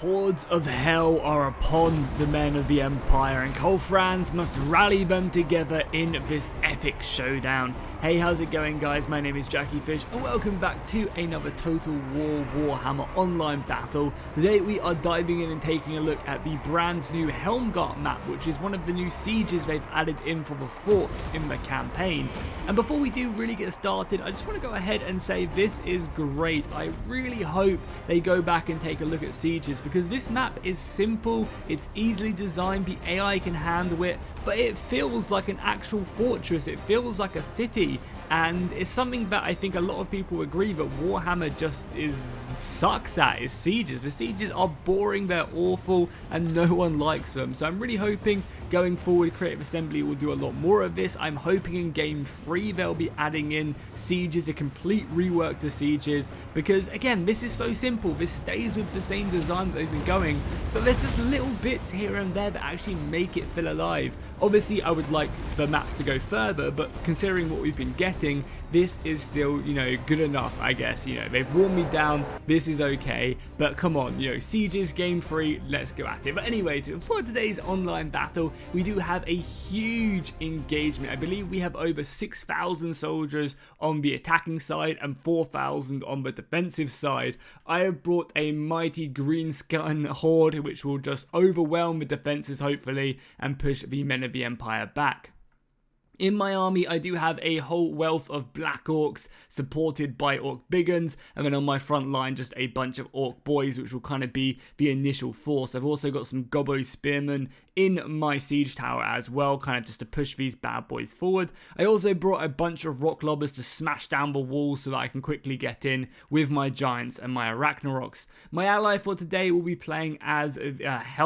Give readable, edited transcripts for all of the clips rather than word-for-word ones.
Hordes of hell are upon the men of the Empire, and Colfrans must rally them together in this epic showdown. Hey, how's it going, guys? My name is Jackie Fish, and welcome back to another Total War Warhammer online battle. Today we are diving in and taking a look at the brand new Helmgart map, which is one of the new sieges they've added in for the forts in the campaign. And before we do really get started, I just want to go ahead and say this is great. I really hope they go back and take a look at sieges, because this map is simple, it's easily designed, the AI can handle it, but it feels like an actual fortress, it feels like a city, and it's something that I think a lot of people agree that Warhammer just sucks at, is sieges. The sieges are boring, they're awful, and no one likes them. So I'm really hoping going forward Creative Assembly will do a lot more of this. I'm hoping in Game 3 they'll be adding in sieges, a complete rework to sieges, because again, this is so simple, this stays with the same design that they've been going, but there's just little bits here and there that actually make it feel alive. Obviously I would like the maps to go further, but considering what we've been getting, this is still, good enough, I guess. They've worn me down, this is okay, but come on, sieges, Game 3, let's go at it. But anyway, for today's online battle, we do have a huge engagement. I believe we have over 6,000 soldiers on the attacking side and 4,000 on the defensive side. I have brought a mighty greenskin horde, which will just overwhelm the defenses, hopefully, and push the men of the Empire back. In my army, I do have a whole wealth of Black Orcs supported by Orc Biggins, and then on my front line, just a bunch of Orc Boys, which will kind of be the initial force. I've also got some Gobbo Spearmen in my siege tower as well, kind of just to push these bad boys forward. I also brought a bunch of Rock Lobbers to smash down the walls so that I can quickly get in with my Giants and my Arachnaroks. My ally for today will be playing as Felheart,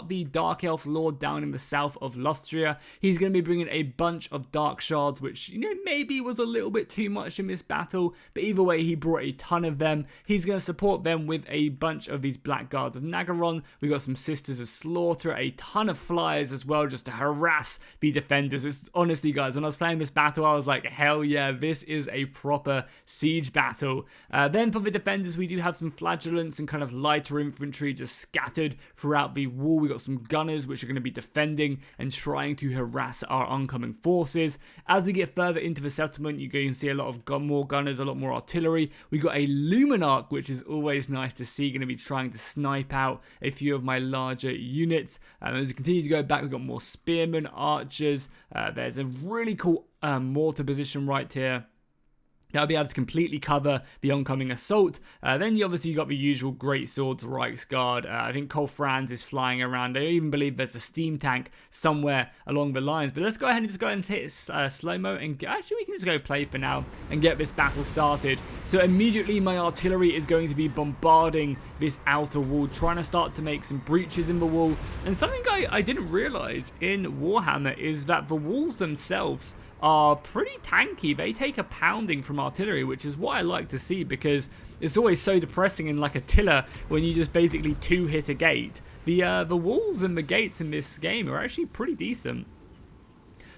the Dark Elf Lord down in the south of Lustria. He's going to be bringing a bunch of Dark Shards, which, maybe was a little bit too much in this battle, but either way, he brought a ton of them. He's going to support them with a bunch of these Black Guards of Nagaron. We got some Sisters of Slaughter, a ton of Flyers as well, just to harass the defenders. It's honestly, guys, when I was playing this battle, I was like, hell yeah, this is a proper siege battle. Then for the defenders, we do have some Flagellants and kind of lighter infantry just scattered throughout the wall. We got some Gunners, which are going to be defending and trying to harass our oncoming forces. As we get further into the settlement, you can see a lot of more Gunners, a lot more artillery. We got a Luminarch, which is always nice to see, going to be trying to snipe out a few of my larger units. As we continue to go back, we've got more Spearmen, Archers. There's a really cool mortar position right here. That'll be able to completely cover the oncoming assault. Then you obviously got the usual great swords, Reichsguard. I think Colfrans is flying around. I even believe there's a steam tank somewhere along the lines. But let's go ahead and hit slow-mo. And actually, we can just go play for now and get this battle started. So immediately, my artillery is going to be bombarding this outer wall, trying to start to make some breaches in the wall. And something I didn't realize in Warhammer is that the walls themselves are pretty tanky. They take a pounding from artillery, which is what I like to see, because it's always so depressing in like Attila when you just basically two-hit a gate. The walls and the gates in this game are actually pretty decent.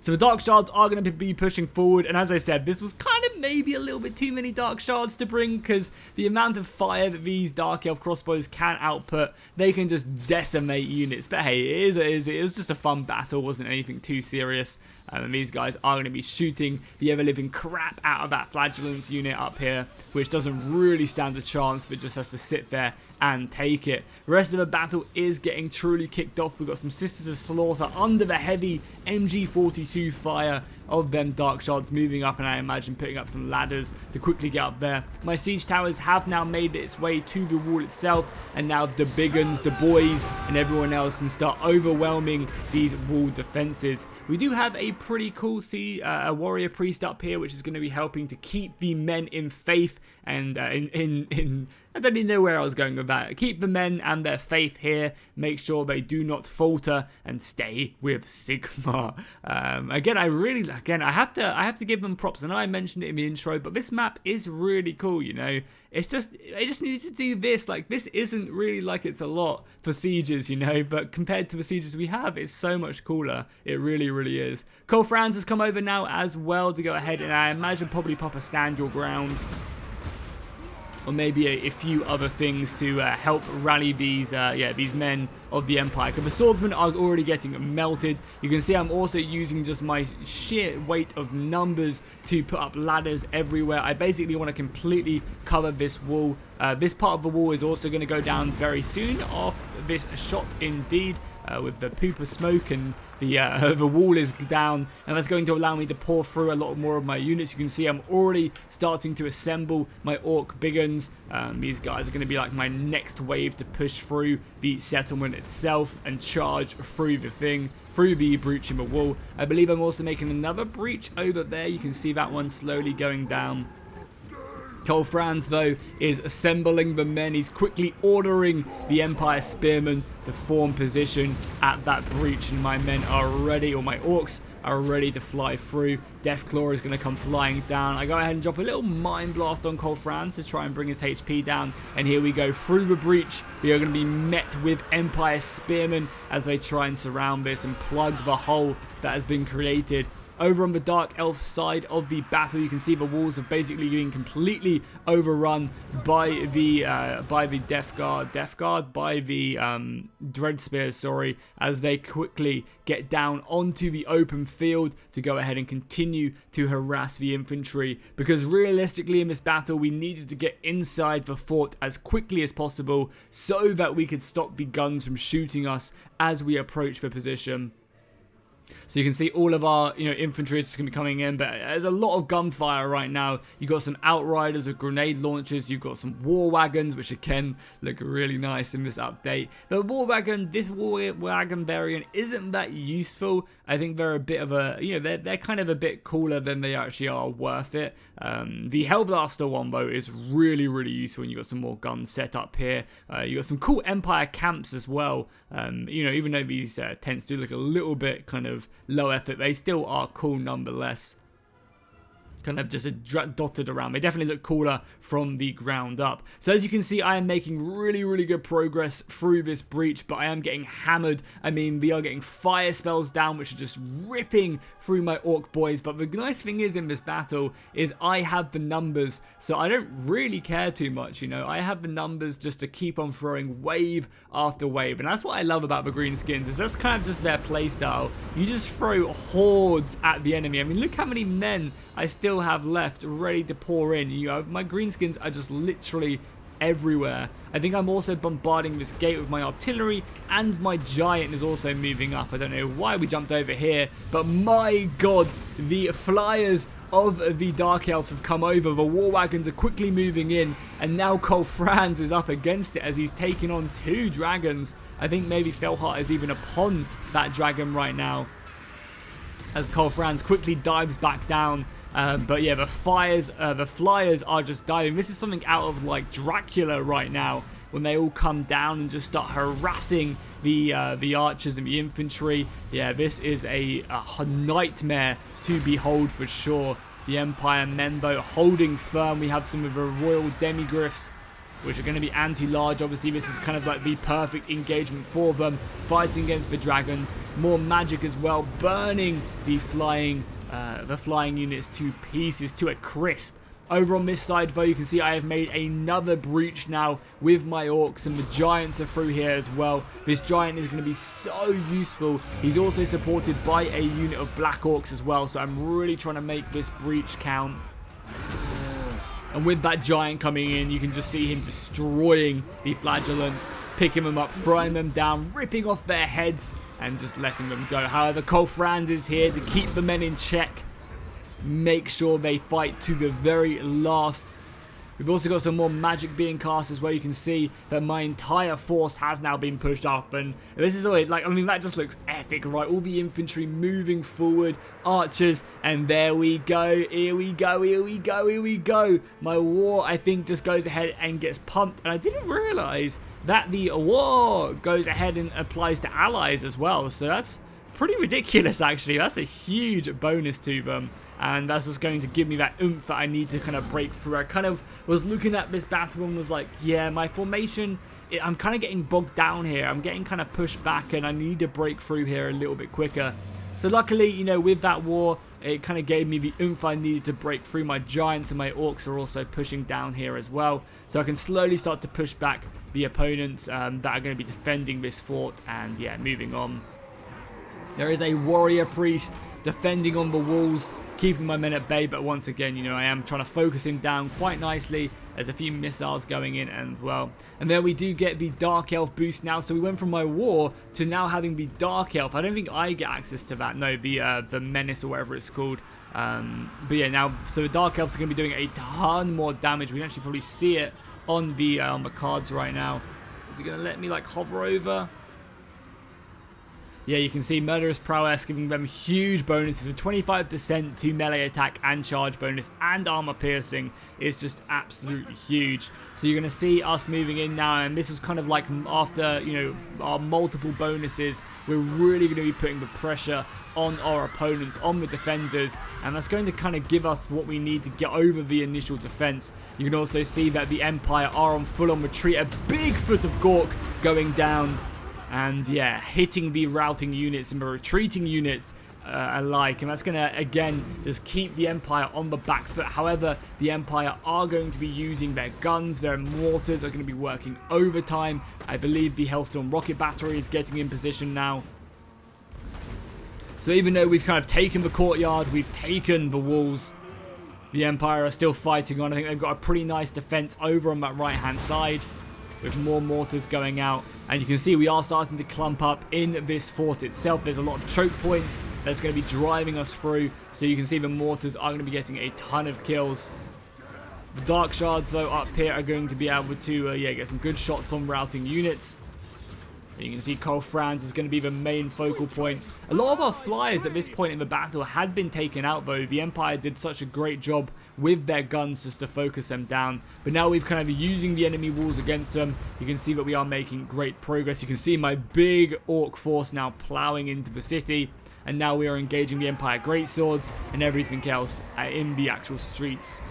So the Dark Shards are going to be pushing forward, and as I said, this was kind of maybe a little bit too many Dark Shards to bring, because the amount of fire that these Dark Elf crossbows can output, they can just decimate units. But hey, it was just a fun battle, wasn't anything too serious. And these guys are going to be shooting the ever-living crap out of that Flagellants unit up here, which doesn't really stand a chance, but just has to sit there and take it. The rest of the battle is getting truly kicked off. We've got some Sisters of Slaughter under the heavy MG42 fire of them Dark Shards moving up, and I imagine putting up some ladders to quickly get up there. My siege towers have now made its way to the wall itself, and now the Biggins, the boys, and everyone else can start overwhelming these wall defenses. We do have a pretty cool a warrior priest up here, which is going to be helping to keep the men in faith and I don't even know where I was going with that. Keep the men and their faith here. Make sure they do not falter and stay with Sigma. Again, I have to give them props. I know I mentioned it in the intro, but this map is really cool. It's just I just needed to do this. Like, this isn't really like it's a lot for sieges, but compared to the sieges we have, it's so much cooler. It really, really is. Colfrans has come over now as well to go ahead, and I imagine probably pop a stand your ground. or maybe a few other things to help rally these men of the Empire, because the swordsmen are already getting melted. You can see I'm also using just my sheer weight of numbers to put up ladders everywhere. I basically want to completely cover this wall. This part of the wall is also going to go down very soon off this shot indeed. With the poop of smoke, and the wall is down, and that's going to allow me to pour through a lot more of my units. You can see I'm already starting to assemble my Orc Biggins. These guys are going to be like my next wave to push through the settlement itself and charge through the breach in the wall. I believe I'm also making another breach over there. You can see that one slowly going down. Cole Franz, though, is assembling the men. He's quickly ordering the Empire Spearmen to form position at that breach, and my men are ready, or my Orcs are ready to fly through. Deathclaw is going to come flying down. I go ahead and drop a little Mind Blast on Cole Franz to try and bring his HP down, and here we go through the breach. We are going to be met with Empire Spearmen as they try and surround this and plug the hole that has been created. Over on the Dark Elf side of the battle, you can see the walls have basically been completely overrun by the Dread Spears, sorry, as they quickly get down onto the open field to go ahead and continue to harass the infantry, because realistically in this battle we needed to get inside the fort as quickly as possible so that we could stop the guns from shooting us as we approach the position. So you can see all of our, infantry is going to be coming in, but there's a lot of gunfire right now. You've got some Outriders with grenade launchers. You've got some War Wagons, which again look really nice in this update. The this War Wagon variant isn't that useful. I think they're a bit of a, they're kind of a bit cooler than they actually are worth it. The Hellblaster one, though, is really, really useful, and you've got some more guns set up here. You've got some cool Empire camps as well. Even though these tents do look a little bit kind of low effort, they still are cool nonetheless. Kind of just dotted around. They definitely look cooler from the ground up. So as you can see, I am making really, really good progress through this breach, but I am getting hammered. I mean, we are getting fire spells down, which are just ripping through my Orc boys. But the nice thing is in this battle is I have the numbers, so I don't really care too much, I have the numbers just to keep on throwing wave after wave. And that's what I love about the Greenskins, is that's kind of just their playstyle. You just throw hordes at the enemy. I mean, look how many men I still have left ready to pour in. My Greenskins are just literally everywhere. I think I'm also bombarding this gate with my artillery, and my giant is also moving up. I don't know why we jumped over here, but my god, the flyers of the Dark Elves have come over. The War Wagons are quickly moving in, and now Cole Franz is up against it as he's taking on 2 dragons. I think maybe Felhart is even upon that dragon right now, as Cole Franz quickly dives back down. But yeah, the flyers are just diving. This is something out of like Dracula right now, when they all come down and just start harassing the archers and the infantry. Yeah, this is a nightmare to behold for sure. The Empire men, though, holding firm. We have some of the Royal Demigryphs, which are going to be anti-large. Obviously, this is kind of like the perfect engagement for them, fighting against the dragons. More magic as well, burning the flying units to pieces, to a crisp. Over on this side, though, you can see I have made another breach now with my Orcs, and the Giants are through here as well. This Giant is going to be so useful. He's also supported by a unit of Black Orcs as well, so I'm really trying to make this breach count. And with that Giant coming in, you can just see him destroying the Flagellants, picking them up, throwing them down, ripping off their heads, and just letting them go. However, Cole Franz is here to keep the men in check, make sure they fight to the very last. We've also got some more magic being cast as well. You can see that my entire force has now been pushed up, and this is always like, I mean, that just looks epic, right? All the infantry moving forward, archers, and there we go. Here we go, here we go, here we go. My war, I think, just goes ahead and gets pumped, and I didn't realize that the war goes ahead and applies to allies as well, so that's pretty ridiculous actually. That's a huge bonus to them, and that's just going to give me that oomph that I need to kind of break through. I kind of was looking at this battle and was like, yeah, my formation, I'm kind of getting bogged down here. I'm getting kind of pushed back, and I need to break through here a little bit quicker. So luckily, with that war, it kind of gave me the oomph I needed to break through. My giants and my orcs are also pushing down here as well, so I can slowly start to push back the opponents that are going to be defending this fort. And yeah, moving on, there is a warrior priest defending on the walls, keeping my men at bay, but once again, you know, I am trying to focus him down quite nicely. There's a few missiles going in as well. And then we do get the Dark Elf boost now, so we went from my war to now having the Dark Elf. I don't think I get access to that, no, the Menace or whatever it's called. But yeah, now, so the Dark Elves are going to be doing a ton more damage. We can actually probably see it on the cards right now. Is it going to let me, like, hover over? Yeah, you can see Murderous Prowess giving them huge bonuses of 25% to melee attack and charge bonus, and armor piercing is just absolutely huge. So you're going to see us moving in now, and this is kind of like after, you know, our multiple bonuses, we're really going to be putting the pressure on our opponents, on the defenders, and that's going to kind of give us what we need to get over the initial defense. You can also see that the Empire are on full-on retreat, a big foot of Gork going down. And yeah, hitting the routing units and the retreating units alike. And that's going to, again, just keep the Empire on the back foot. However, the Empire are going to be using their guns. Their mortars are going to be working overtime. I believe the Hellstorm rocket battery is getting in position now. So even though we've kind of taken the courtyard, we've taken the walls, the Empire are still fighting on. I think they've got a pretty nice defense over on that right-hand side, with more mortars going out. And you can see we are starting to clump up in this fort itself. There's a lot of choke points that's going to be driving us through, so you can see the mortars are going to be getting a ton of kills. The Dark Shards, though, up here are going to be able to yeah, get some good shots on routing units. You can see Cole Franz is going to be the main focal point. A lot of our flyers at this point in the battle had been taken out, though. The Empire did such a great job with their guns just to focus them down. But now we've kind of using the enemy walls against them. You can see that we are making great progress. You can see my big orc force now plowing into the city. And now we are engaging the Empire greatswords and everything else in the actual streets.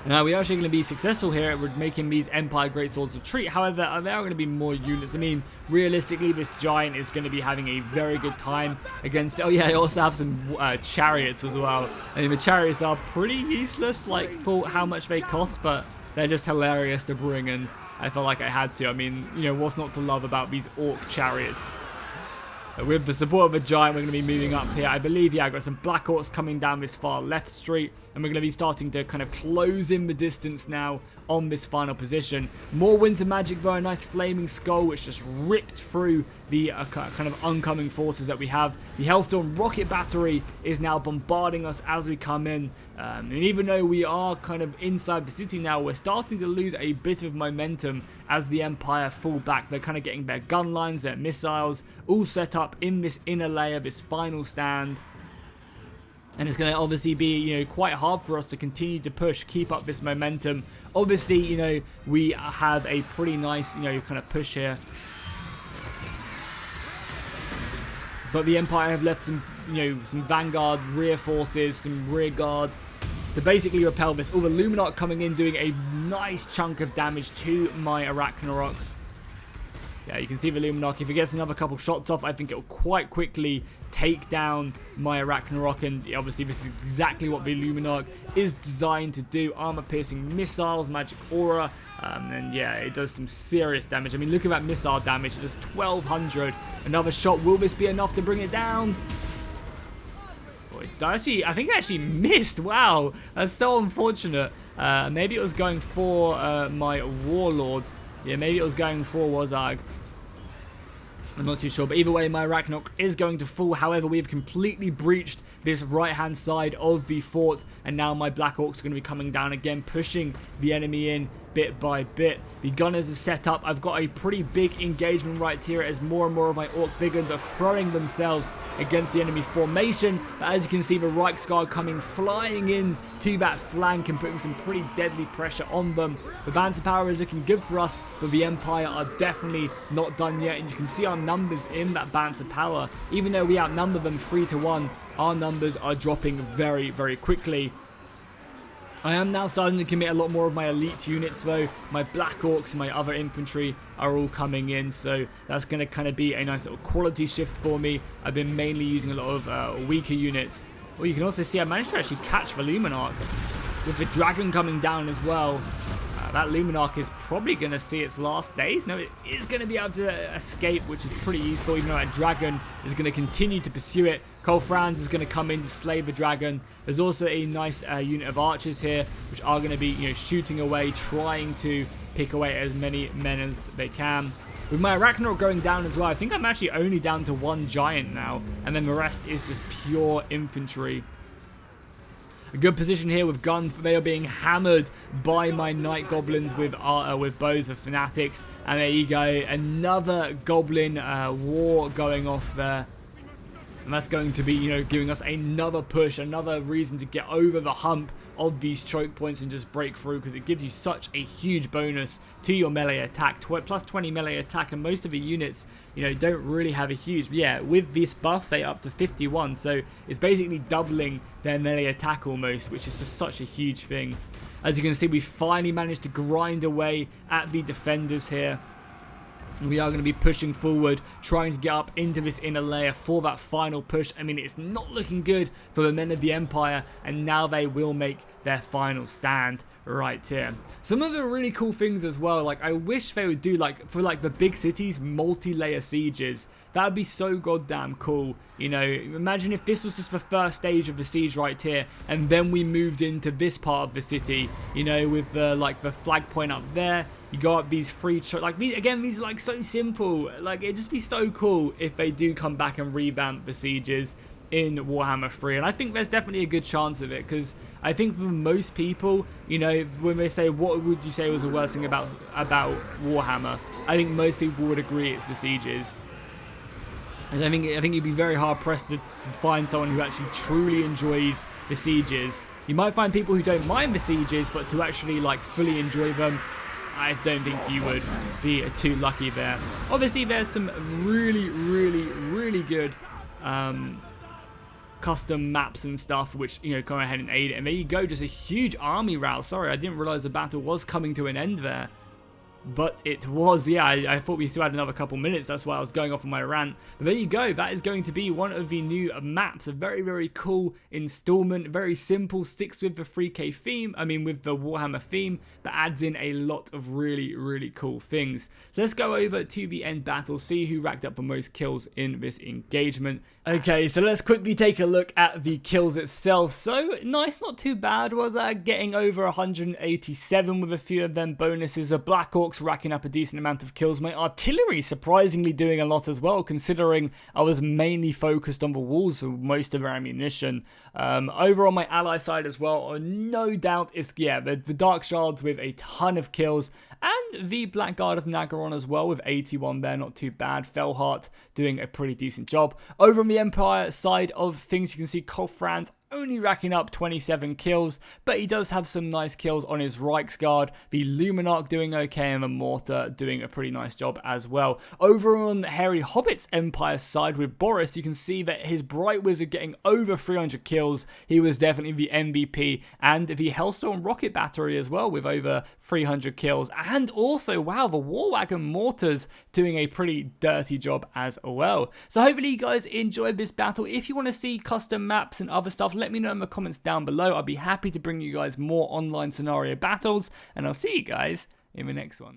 Now, we are actually going to be successful here at making these Empire Greatswords retreat. However, there are going to be more units. I mean, realistically, this giant is going to be having a very good time against... Oh, yeah, I also have some chariots as well. I mean, the chariots are pretty useless, like, for how much they cost, but they're just hilarious to bring, and I felt like I had to. I mean, you know, what's not to love about these orc chariots? With the support of a giant, we're going to be moving up here. I believe, yeah, I've got some Black Orcs coming down this far left street, and we're going to be starting to kind of close in the distance now on this final position. More Winds of Magic, though, a nice Flaming Skull, which just ripped through the kind of oncoming forces that we have. The Hellstorm Rocket Battery is now bombarding us as we come in. And even though we are kind of inside the city now, we're starting to lose a bit of momentum as the Empire fall back. They're kind of getting their gun lines, their missiles, all set up in this inner layer, this final stand. And it's going to obviously be, you know, quite hard for us to continue to push, keep up this momentum. Obviously, you know, we have a pretty nice, you know, kind of push here. But the Empire have left some, you know, some Vanguard rear forces, some rear guard to basically repel this. All the Luminarch coming in, doing a nice chunk of damage to my Arachnarok. Yeah, you can see the Luminarch. If it gets another couple shots off, I think it'll quite quickly take down my Arachnarok. And obviously, this is exactly what the Luminarch is designed to do. Armor-piercing missiles, magic aura. And yeah, it does some serious damage. I mean, look at that missile damage. It does 1,200. Another shot. Will this be enough to bring it down? I think I actually missed. Wow, that's so unfortunate. Maybe it was going for my Warlord. Yeah, maybe it was going for Wazag. I'm not too sure, but either way, my Arachnarok is going to fall. However, we have completely breached this right-hand side of the fort, and now my Black Orcs are going to be coming down again, pushing the enemy in bit by bit. The gunners are set up. I've got a pretty big engagement right here as more and more of my Orc Biggins are throwing themselves against the enemy formation. But as you can see, the Reichsguard coming flying in to that flank and putting some pretty deadly pressure on them. The Banter Power is looking good for us, but the Empire are definitely not done yet. And you can see our numbers in that Banter Power. Even though we outnumber them 3-1, our numbers are dropping very, very quickly. I am now starting to commit a lot more of my elite units, though. My Black Orcs and my other infantry are all coming in, so that's going to kind of be a nice little quality shift for me. I've been mainly using a lot of weaker units Well, you can also see I managed to actually catch the Luminarch with the dragon coming down as well. That Luminarch is probably going to see its last days. No, it is going to be able to escape, which is pretty useful, even though that dragon is going to continue to pursue it. Cole Franz is going to come in to slay the dragon. There's also a nice unit of archers here, which are going to be, shooting away, trying to pick away as many men as they can. With my Arachnoid going down as well, I think I'm actually only down to 1 giant now, and then the rest is just pure infantry. A good position here with guns, but they are being hammered by my Night Goblins with bows of Fanatics. And there you go, another Goblin war going off there. And that's going to be, giving us another push, another reason to get over the hump of these choke points and just break through, because it gives you such a huge bonus to your melee attack, plus 20 melee attack, and most of the units, don't really have a huge, with this buff, they up to 51, so it's basically doubling their melee attack almost, which is just such a huge thing. As you can see, we finally managed to grind away at the defenders here. We are going to be pushing forward, trying to get up into this inner layer for that final push. I mean, it's not looking good for the men of the Empire, and now they will make their final stand right here. Some of the really cool things as well, like I wish they would do, like for like the big cities, multi-layer sieges. That would be so goddamn cool. Imagine if this was just the first stage of the siege right here, and then we moved into this part of the city, with the flag point up there. You go up these free, these are like so simple. Like, it'd just be so cool if they do come back and revamp the sieges in Warhammer 3, and I think there's definitely a good chance of it, because I think for most people, when they say what would you say was the worst thing about Warhammer, I think most people would agree it's the sieges. And I think you'd be very hard pressed to find someone who actually truly enjoys the sieges. You might find people who don't mind the sieges, but to actually fully enjoy them, I don't think you would be too lucky there. Obviously, there's some really, really, really good custom maps and stuff, which, go ahead and aid it. And there you go, just a huge army rout. Sorry, I didn't realize the battle was coming to an end there. But it was, I thought we still had another couple minutes. That's why I was going off on my rant. But there you go. That is going to be one of the new maps. A very, very cool installment. Very simple. Sticks with the 3K theme. I mean, with the Warhammer theme. But adds in a lot of really, really cool things. So let's go over to the end battle. See who racked up the most kills in this engagement. Okay, so let's quickly take a look at the kills itself. So, nice. Not too bad. Was getting over 187 with a few of them bonuses. A Black Orcs racking up a decent amount of kills. My artillery surprisingly doing a lot as well, considering I was mainly focused on the walls for most of our ammunition. Over on my ally side as well, no doubt it's the Dark Shards with a ton of kills, and the Blackguard of Nagaron as well with 81 there, not too bad. Felheart doing a pretty decent job. Over on the Empire side of things, you can see Cole Franz only racking up 27 kills, but he does have some nice kills on his Reichsguard. The Luminarch doing okay, and the Mortar doing a pretty nice job as well. Over on Hairy Hobbit's Empire side with Boris, you can see that his Bright Wizard getting over 300 kills. He was definitely the MVP, and the Hellstorm Rocket Battery as well with over 300 kills. And also, wow, the War Wagon Mortars doing a pretty dirty job as well. So hopefully you guys enjoyed this battle. If you want to see custom maps and other stuff, let me know in the comments down below. I'll be happy to bring you guys more online scenario battles, and I'll see you guys in the next one.